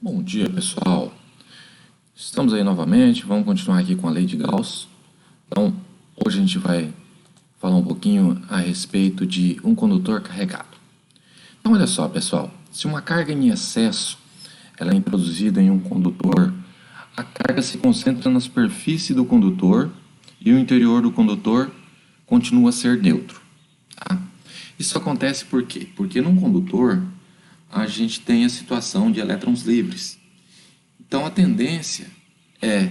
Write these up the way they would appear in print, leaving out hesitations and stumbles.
Bom dia, pessoal. Estamos aí novamente, vamos continuar aqui com a lei de Gauss. Então, hoje a gente vai falar um pouquinho a respeito de um condutor carregado. Então, olha só, pessoal, se uma carga em excesso ela é introduzida em um condutor, a carga se concentra na superfície do condutor e o interior do condutor continua a ser neutro. Tá? Isso acontece por quê? Porque num condutor a gente tem a situação de elétrons livres. Então a tendência é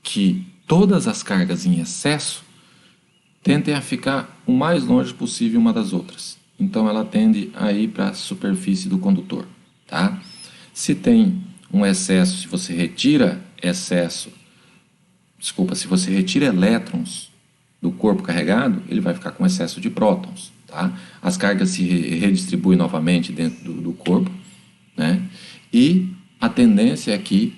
que todas as cargas em excesso tentem a ficar o mais longe possível uma das outras. Então ela tende a ir para a superfície do condutor. Tá? Se tem um excesso, se você retira elétrons do corpo carregado, ele vai ficar com excesso de prótons. Tá? As cargas se redistribuem novamente dentro do corpo, né? E a tendência é que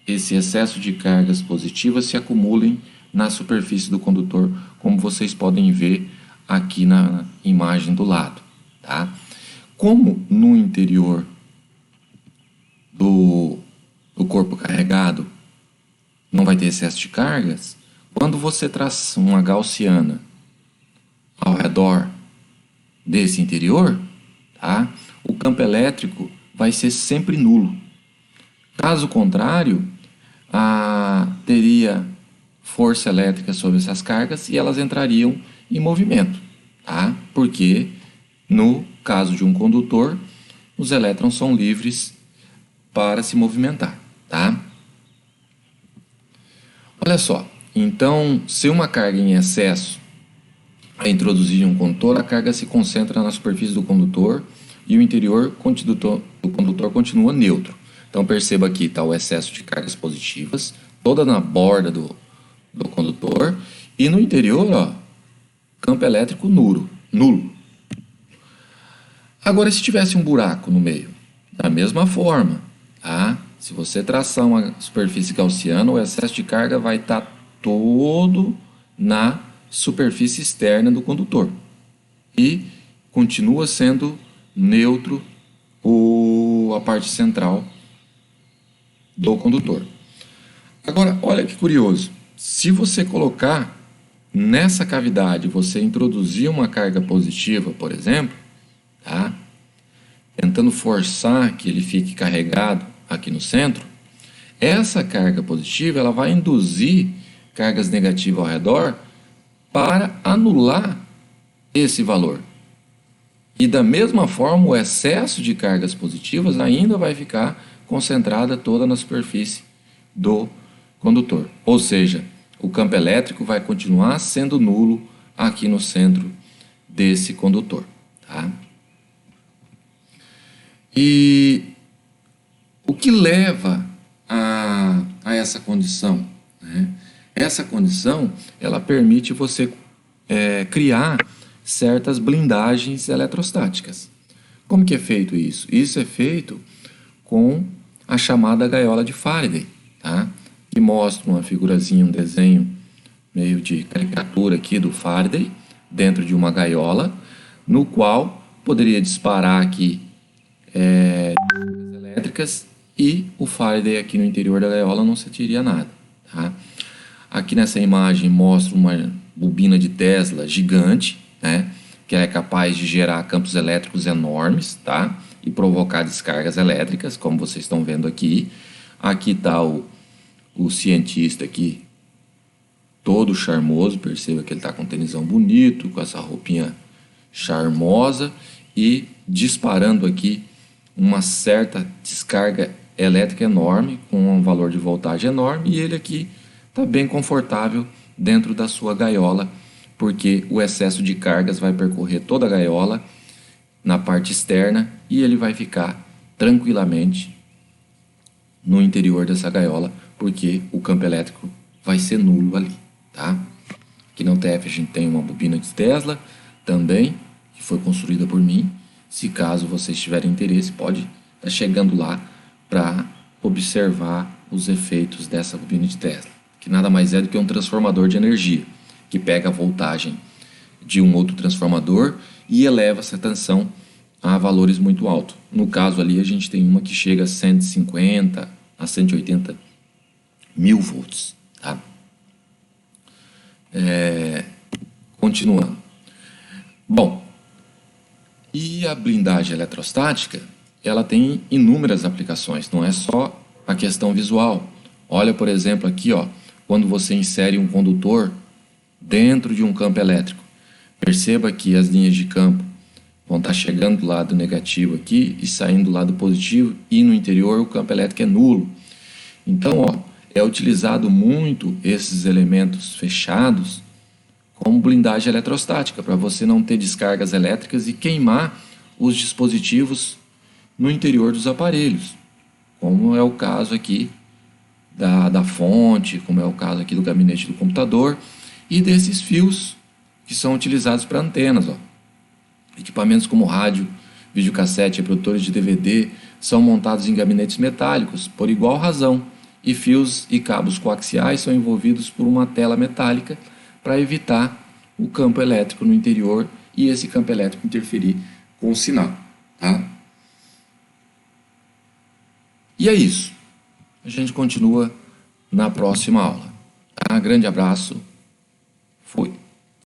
esse excesso de cargas positivas se acumulem na superfície do condutor, como vocês podem ver aqui na imagem do lado. Tá? Como no interior do corpo carregado não vai ter excesso de cargas, quando você traça uma gaussiana ao redor desse interior, tá? O campo elétrico vai ser sempre nulo. Caso contrário, teria força elétrica sobre essas cargas e elas entrariam em movimento, tá? Porque no caso de um condutor, os elétrons são livres para se movimentar, tá? Olha só, então, se uma carga em excesso é introduzir um condutor, a carga se concentra na superfície do condutor e o interior do condutor continua neutro. Então perceba aqui está o excesso de cargas positivas, toda na borda do condutor, e no interior, ó, campo elétrico nulo. Agora, se tivesse um buraco no meio, da mesma forma, tá? Se você traçar uma superfície gaussiana, o excesso de carga vai estar todo na superfície externa do condutor e continua sendo neutro a parte central do condutor. Agora, olha que curioso, se você colocar nessa cavidade, você introduzir uma carga positiva, por exemplo, tá? Tentando forçar que ele fique carregado aqui no centro, essa carga positiva ela vai induzir cargas negativas ao redor para anular esse valor. E da mesma forma, o excesso de cargas positivas ainda vai ficar concentrada toda na superfície do condutor. Ou seja, o campo elétrico vai continuar sendo nulo aqui no centro desse condutor. Tá? E o que leva a essa condição? Né? Essa condição ela permite você criar certas blindagens eletrostáticas. Como que é feito isso? Isso é feito com a chamada gaiola de Faraday, tá? Que mostra uma figurazinha, um desenho meio de caricatura aqui do Faraday dentro de uma gaiola, no qual poderia disparar aqui elétricas e o Faraday aqui no interior da gaiola não sentiria nada, tá? Aqui nessa imagem mostra uma bobina de Tesla gigante, né, que é capaz de gerar campos elétricos enormes, tá, e provocar descargas elétricas, como vocês estão vendo aqui. Aqui está o cientista aqui, todo charmoso, perceba que ele está com um tênisão bonito, com essa roupinha charmosa e disparando aqui uma certa descarga elétrica enorme, com um valor de voltagem enorme, e ele aqui está bem confortável dentro da sua gaiola, porque o excesso de cargas vai percorrer toda a gaiola na parte externa e ele vai ficar tranquilamente no interior dessa gaiola, porque o campo elétrico vai ser nulo ali, tá? Aqui no TF a gente tem uma bobina de Tesla também, que foi construída por mim. Se caso vocês tiverem interesse, pode estar chegando lá para observar os efeitos dessa bobina de Tesla, que nada mais é do que um transformador de energia, que pega a voltagem de um outro transformador e eleva essa tensão a valores muito altos. No caso ali, a gente tem uma que chega a 150 a 180 mil volts. Tá? Continuando. Bom, e a blindagem eletrostática, ela tem inúmeras aplicações, não é só a questão visual. Olha, por exemplo, aqui, ó, quando você insere um condutor dentro de um campo elétrico. Perceba que as linhas de campo vão estar chegando do lado negativo aqui e saindo do lado positivo, e no interior o campo elétrico é nulo. Então, ó, é utilizado muito esses elementos fechados como blindagem eletrostática, para você não ter descargas elétricas e queimar os dispositivos no interior dos aparelhos, como é o caso aqui da fonte, como é o caso aqui do gabinete do computador e desses fios que são utilizados para antenas. Ó. Equipamentos como rádio, videocassete e reprodutores de DVD são montados em gabinetes metálicos por igual razão, e fios e cabos coaxiais são envolvidos por uma tela metálica para evitar o campo elétrico no interior e esse campo elétrico interferir com o sinal. Tá? E é isso. A gente continua na próxima aula. Tá? Grande abraço. Fui.